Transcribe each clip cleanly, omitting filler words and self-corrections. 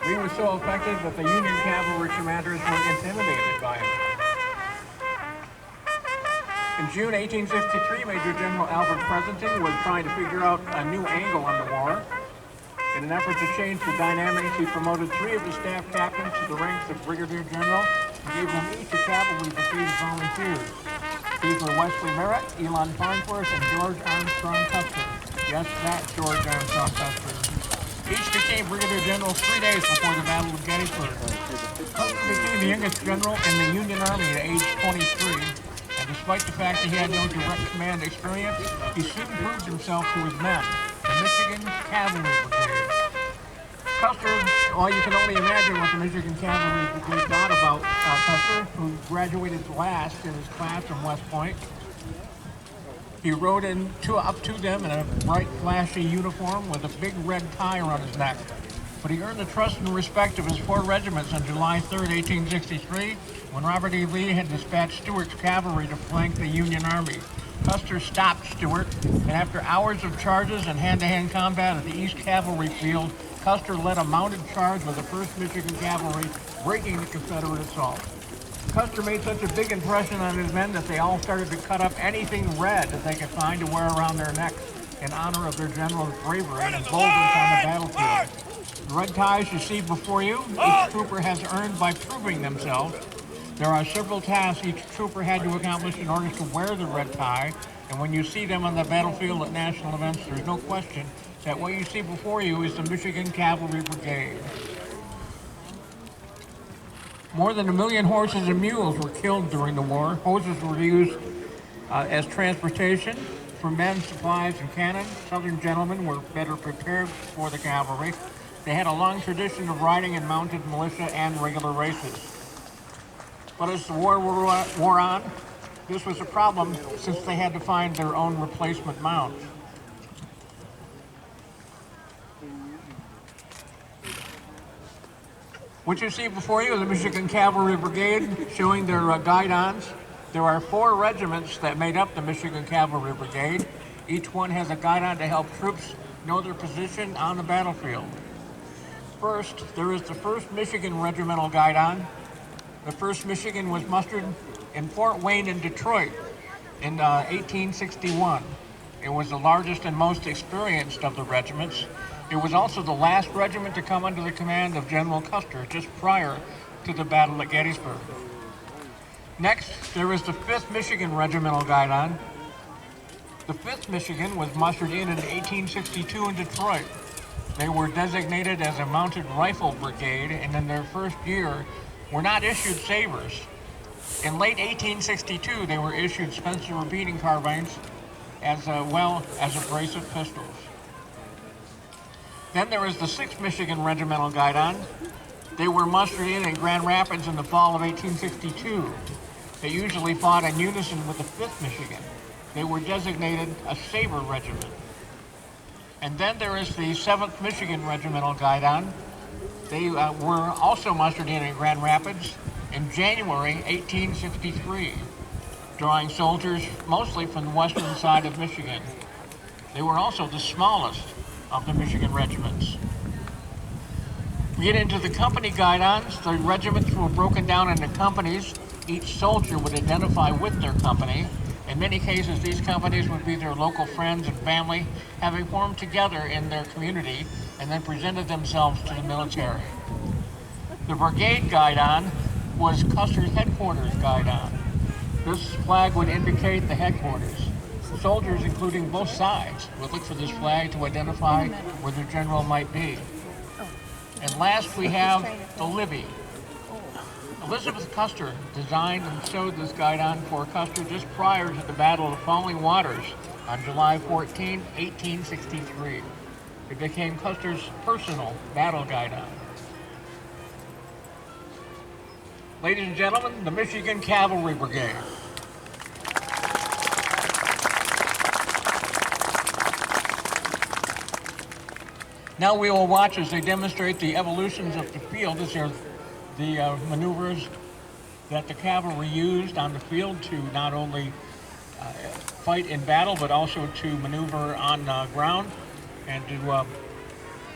Lee was so effective that the Union cavalry commanders were intimidated by him. In June 1863, Major General Albert Pleasanton was trying to figure out a new angle on the war. In an effort to change the dynamics, he promoted 3 of his staff captains to the ranks of Brigadier General and gave them each a cavalry brigade of volunteers. These were Wesley Merritt, Elon Farnsworth, and George Armstrong Custer. Yes, that George Armstrong Custer. Each became Brigadier General 3 days before the Battle of Gettysburg. Custer became the youngest general in the Union Army at age 23, and despite the fact that he had no direct command experience, he soon proved himself to his men, the Michigan Cavalry Brigade. Custer, well, you can only imagine what the Michigan Cavalry Brigade thought about Custer, who graduated last in his class from West Point. He rode up to them in a bright, flashy uniform with a big red tie around his neck. But he earned the trust and respect of his 4 regiments on July 3rd, 1863, when Robert E. Lee had dispatched Stuart's cavalry to flank the Union Army. Custer stopped Stuart, and after hours of charges and hand-to-hand combat at the East Cavalry Field, Custer led a mounted charge with the 1st Michigan Cavalry, breaking the Confederate assault. Custer made such a big impression on his men that they all started to cut up anything red that they could find to wear around their necks in honor of their general's bravery and boldness on the battlefield. The red ties you see before you, each trooper has earned by proving themselves. There are several tasks each trooper had to accomplish in order to wear the red tie, and when you see them on the battlefield at national events, there's no question that what you see before you is the Michigan Cavalry Brigade. More than 1 million horses and mules were killed during the war. Horses were used as transportation for men, supplies, and cannon. Southern gentlemen were better prepared for the cavalry. They had a long tradition of riding in mounted militia and regular races. But as the war wore on, this was a problem since they had to find their own replacement mounts. What you see before you is the Michigan Cavalry Brigade showing their guidons. There are 4 regiments that made up the Michigan Cavalry Brigade. Each one has a guidon to help troops know their position on the battlefield. First, there is the 1st Michigan Regimental Guidon. The 1st Michigan was mustered in Fort Wayne in Detroit in 1861. It was the largest and most experienced of the regiments. It was also the last regiment to come under the command of General Custer just prior to the Battle of Gettysburg. Next, there is the 5th Michigan Regimental Guidon. The 5th Michigan was mustered in 1862 in Detroit. They were designated as a mounted rifle brigade, and in their first year were not issued sabers. In late 1862, they were issued Spencer repeating carbines as well as a brace of pistols. Then there is the 6th Michigan Regimental Guidon. They were mustered in Grand Rapids in the fall of 1862. They usually fought in unison with the 5th Michigan. They were designated a saber regiment. And then there is the 7th Michigan Regimental Guidon. They were also mustered in Grand Rapids in January 1863, drawing soldiers mostly from the western side of Michigan. They were also the smallest of the Michigan regiments. We get into the company guidons. The regiments were broken down into companies. Each soldier would identify with their company. In many cases, these companies would be their local friends and family, having formed together in their community and then presented themselves to the military. The brigade guidon was Custer's headquarters guidon. This flag would indicate the headquarters. Soldiers, including both sides, would look for this flag to identify where their general might be. And last, we have the Libby. Elizabeth Custer designed and sewed this guidon for Custer just prior to the Battle of Falling Waters on July 14, 1863. It became Custer's personal battle guidon. Ladies and gentlemen, the Michigan Cavalry Brigade. Now we will watch as they demonstrate the evolutions of the field. These are the maneuvers that the cavalry used on the field to not only fight in battle, but also to maneuver on ground and to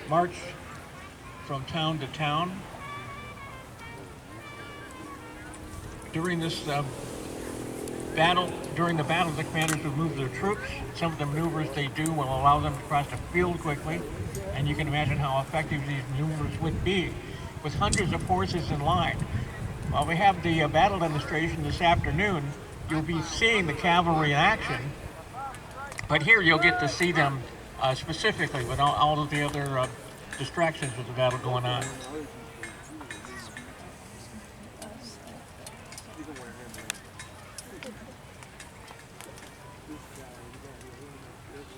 march from town to town. During this during the battle, the commanders would move their troops. Some of the maneuvers they do will allow them to cross the field quickly, and you can imagine how effective these maneuvers would be with hundreds of horses in line. While we have the battle demonstration this afternoon, you'll be seeing the cavalry in action, but here you'll get to see them specifically with all of the other distractions of the battle going on.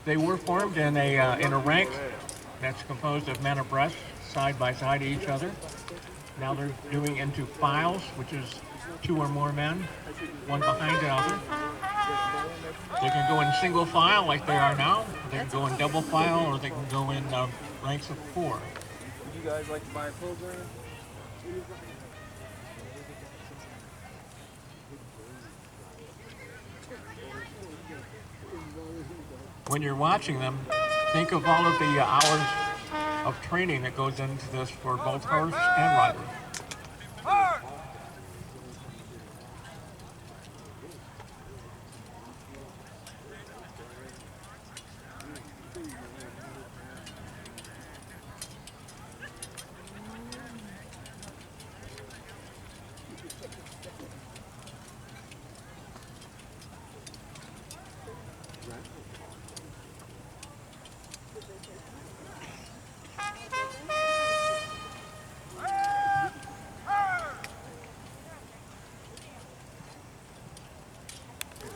They were formed in a rank that's composed of men abreast, side by side to each other. Now they're doing into files, which is 2 or more men, one behind the other. They can go in single file like they are now. They can go in double file, or they can go in ranks of 4. Would you guys like to buy a program? When you're watching them, think of all of the hours of training that goes into this for both horse and rider.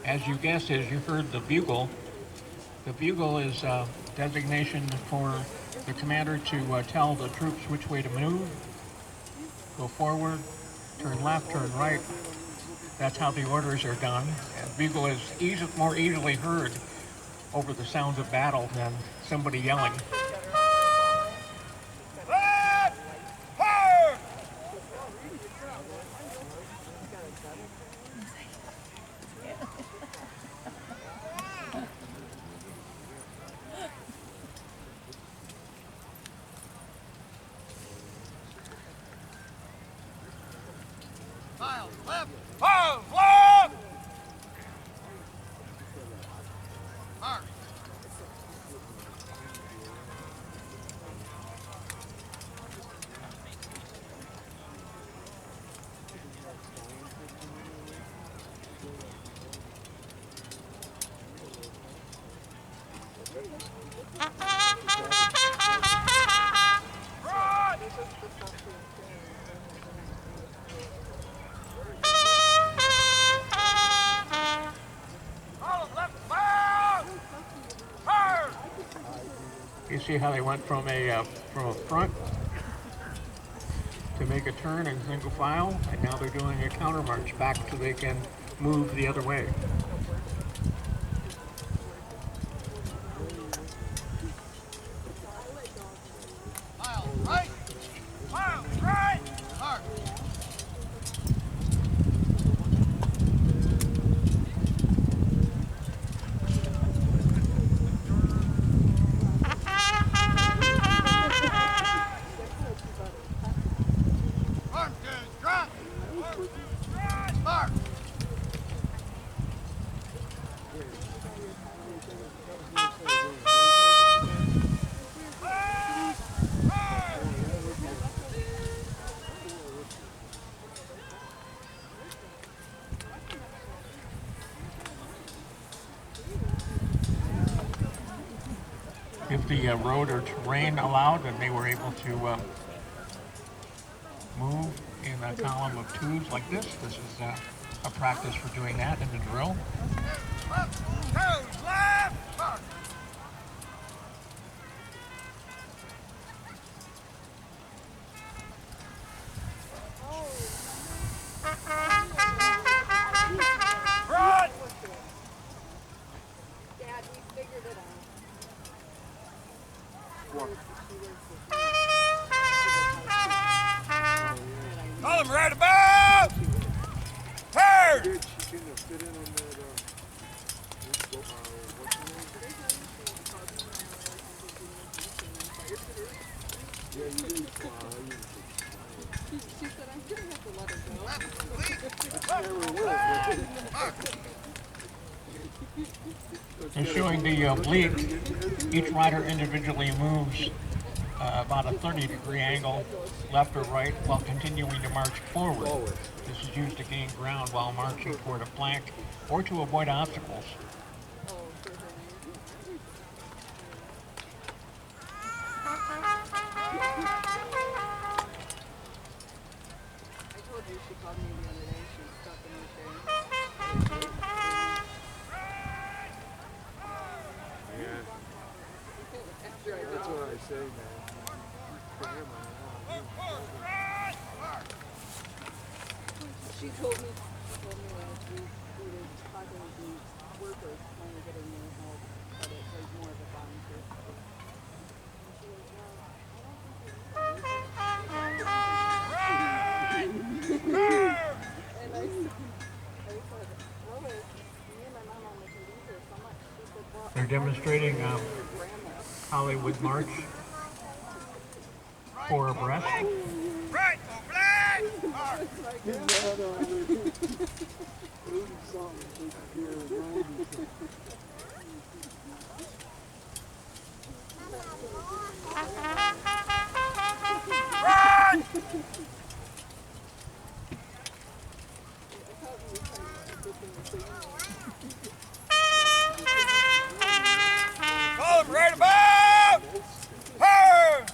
As you guessed, as you heard the bugle is a designation for the commander to tell the troops which way to move, go forward, turn left, turn right. That's how the orders are done. And bugle is more easily heard over the sounds of battle than somebody yelling. You see how they went from a front to make a turn in single file, and now they're doing a counter march back so they can move the other way. If the road or terrain allowed, then they were able to move in a column of 2s like this. This is a practice for doing that in the drill. Call him right about! Turn! She said, I'm going to have to let her go. They're showing the bleak. Each rider individually moves about a 30-degree angle, left or right, while continuing to march forward. This is used to gain ground while marching toward a flank or to avoid obstacles. I told you she called me the other day. She was stuck in her chair. Yeah. That's what I say, man. She told me last week we were talking with the workers when we're getting new help, but it was more of a volunteer. And she goes, well, I don't think we need it. And I said, well, me and my mom only can be here so much. She said, well, They're demonstrating Hollywood March, 4 abreast. Right, go black! Right! Call him right about! Her!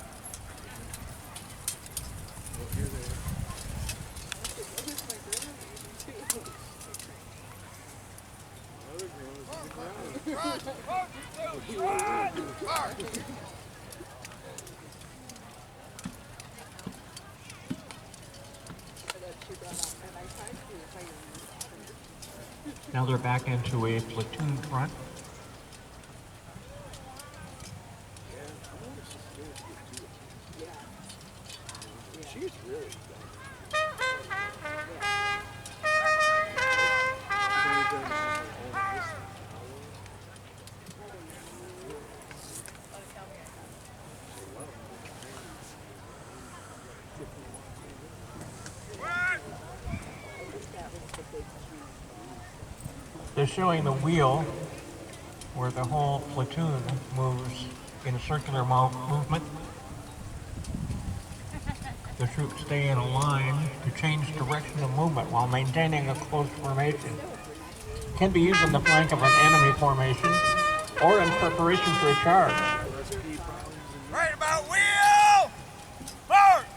Now they're back into a platoon front. She's really They're showing the wheel where the whole platoon moves in a circular movement. The troops stay in a line to change direction of movement while maintaining a close formation. Can be used on the flank of an enemy formation or in preparation for a charge. Right about wheel! Forward!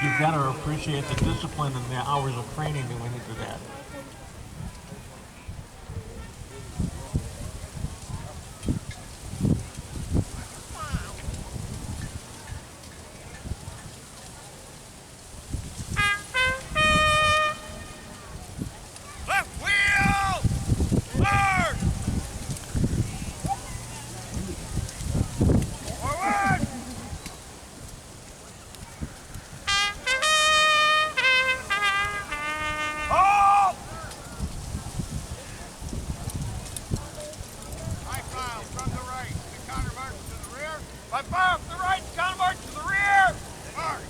You've got to appreciate the discipline and the hours of training that went into that. Left wheel! Forward! Forward! Halt! High file from the right. The counter march to the rear. By fire from the right. Counter march to the rear. March.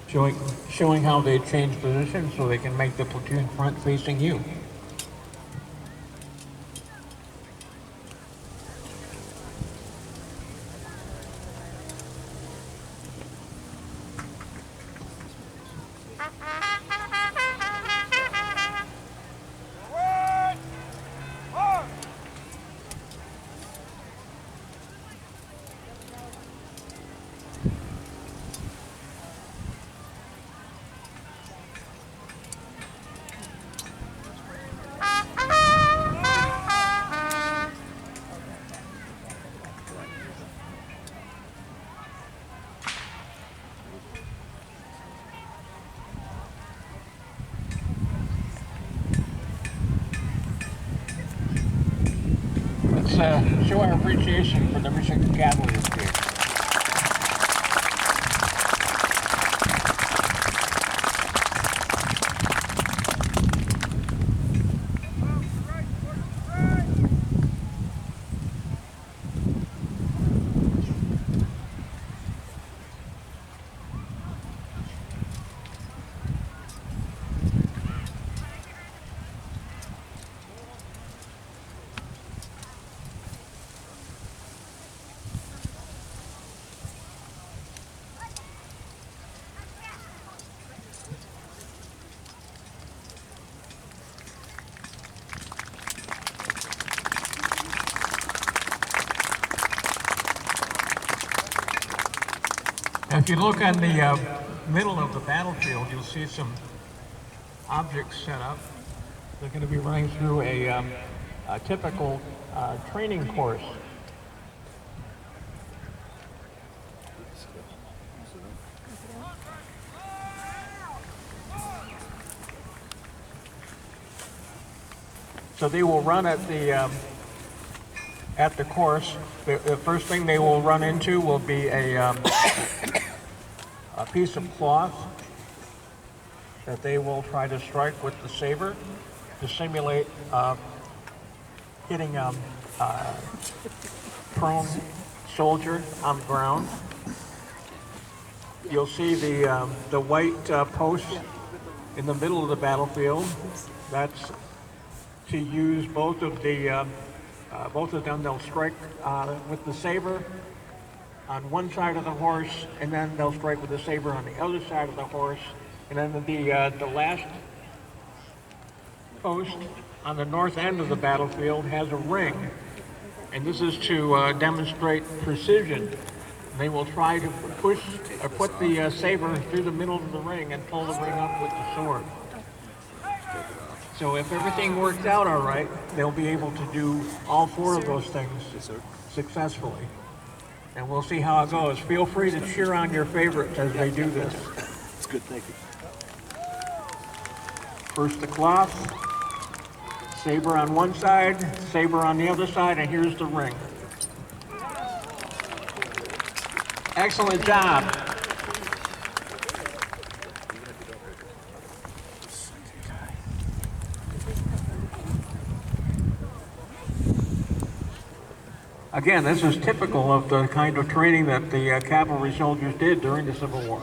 showing how they change position so they can make the platoon front facing you. Forward! March! Let's show our appreciation for the Michigan Cavalry here. If you look on the middle of the battlefield, you'll see some objects set up. They're going to be running through a typical training course. So they will run at the course. The first thing they will run into will be a piece of cloth that they will try to strike with the saber to simulate hitting a prone soldier on the ground. You'll see the white post in the middle of the battlefield. That's to use both of them. They'll strike with the saber on one side of the horse, and then they'll strike with the saber on the other side of the horse. And then the last post on the north end of the battlefield has a ring, and this is to demonstrate precision. They will try to push or put the saber through the middle of the ring and pull the ring up with the sword. So if everything works out all right, they'll be able to do all four of those things successfully. And we'll see how it goes. Feel free to cheer on your favorites as they do this. It's good, thank you. First the cloth, saber on one side, saber on the other side, and here's the ring. Excellent job. Again, this is typical of the kind of training that the cavalry soldiers did during the Civil War.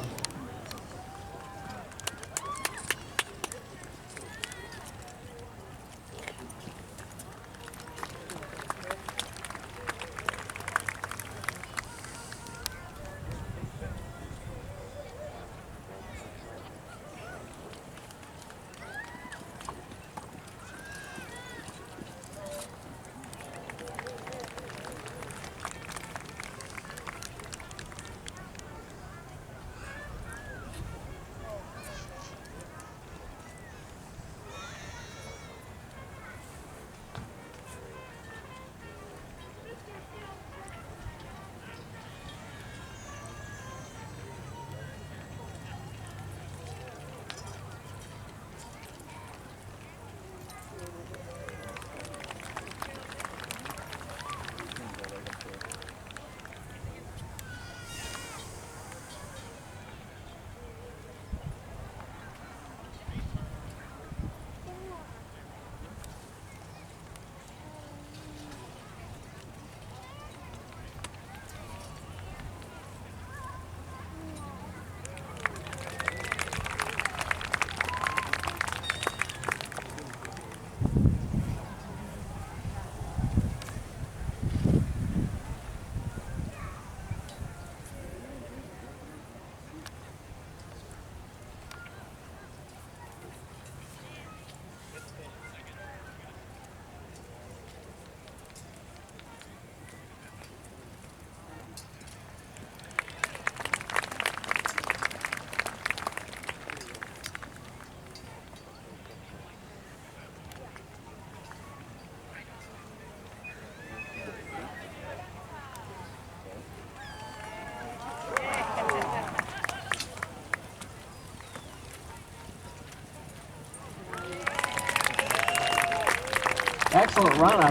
excellent run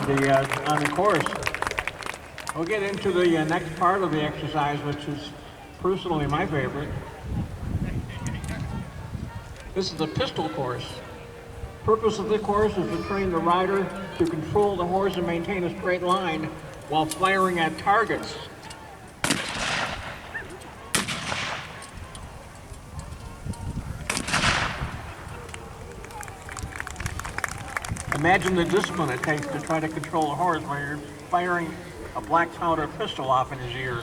on the course. We'll get into the next part of the exercise, which is personally my favorite. This is the pistol course. Purpose of the course is to train the rider to control the horse and maintain a straight line while firing at targets. Imagine the discipline it takes to try to control a horse while you're firing a black powder pistol off in his ear.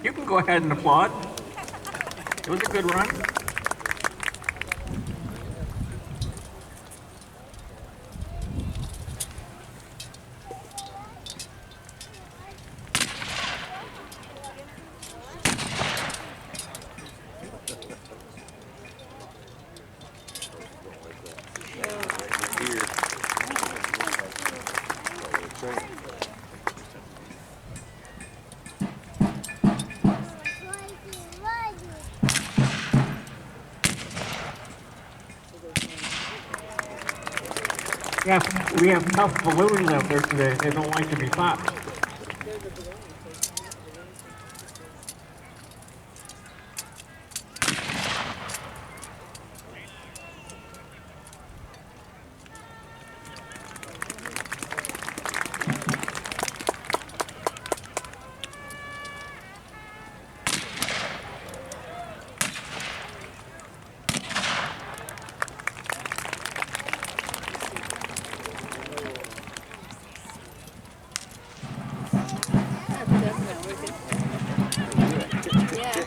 You can go ahead and applaud. It was a good run. Yeah, we have tough balloons out there today. They don't like to be popped. Yeah.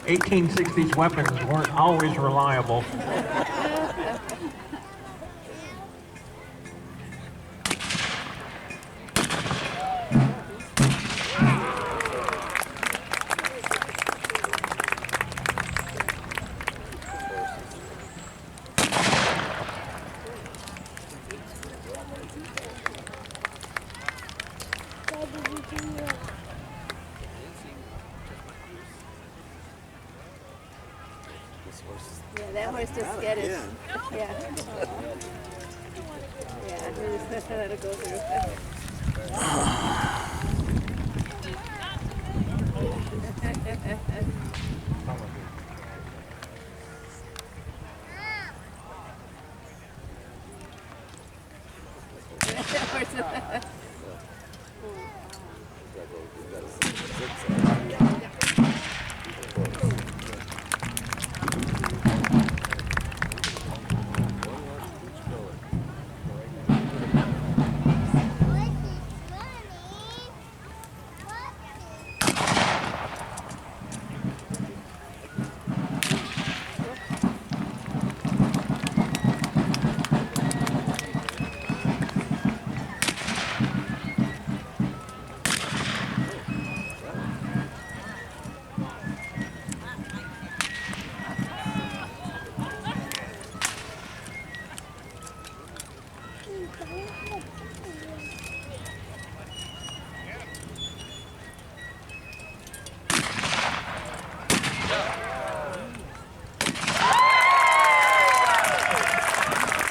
1860s weapons weren't always reliable. Yeah, that horse just get it. Yeah. Yeah, just let it go through.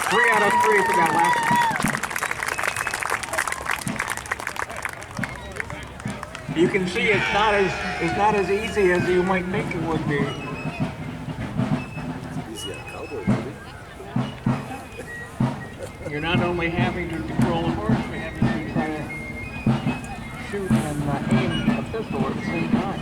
Three out of three for that last one. You can see it's not as easy as you might think it would be. Easy on Cavalry, maybe. You're not only having to control a horse, you're having to try to shoot and aim a pistol at the same time.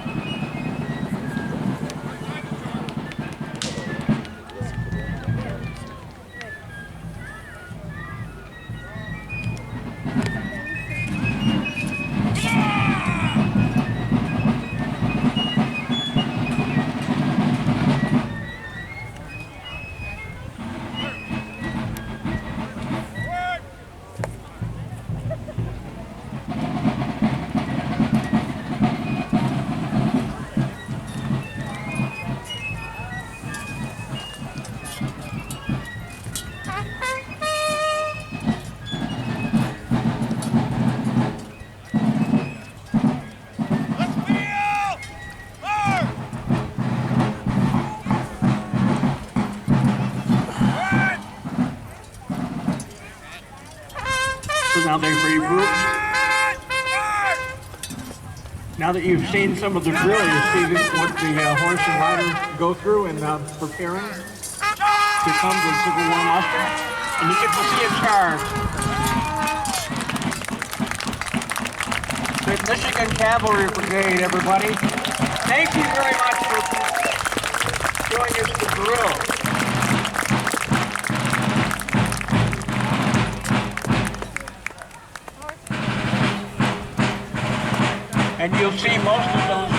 Now that you've seen some of the drill, you see what the horse and rider go through in preparing to become the Civil War muster. And you get to see a charge. The Michigan Cavalry Brigade, everybody. Thank you very much for showing us the drill. And you'll see most of those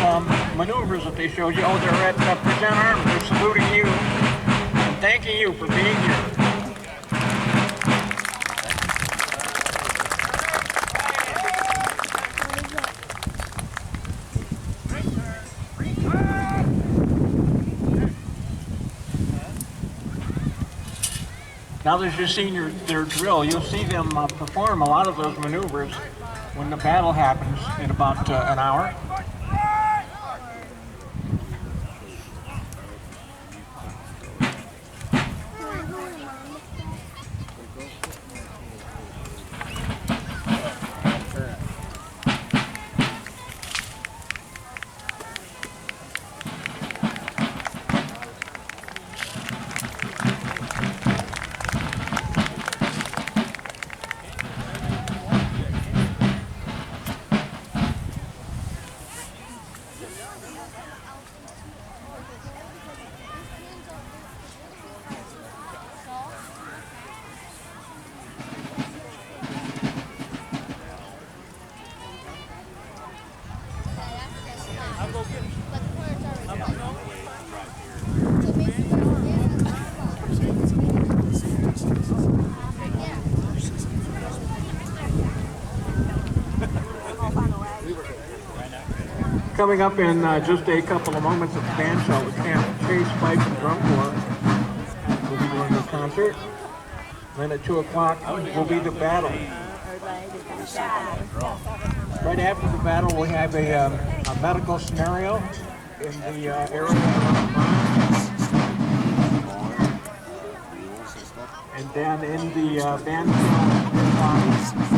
maneuvers that they showed you. Oh, they're at Present Arms. They're saluting you and thanking you for being here. Now that you've seen their drill, you'll see them perform a lot of those maneuvers when the battle happens in about an hour. Coming up in just a couple of moments at the band shell with Chase, Pipe, and Drum Corps. We'll be doing the concert. Then at 2 o'clock will be the battle. Right after the battle, we'll have a medical scenario in the area around Mons. And then in the band shell,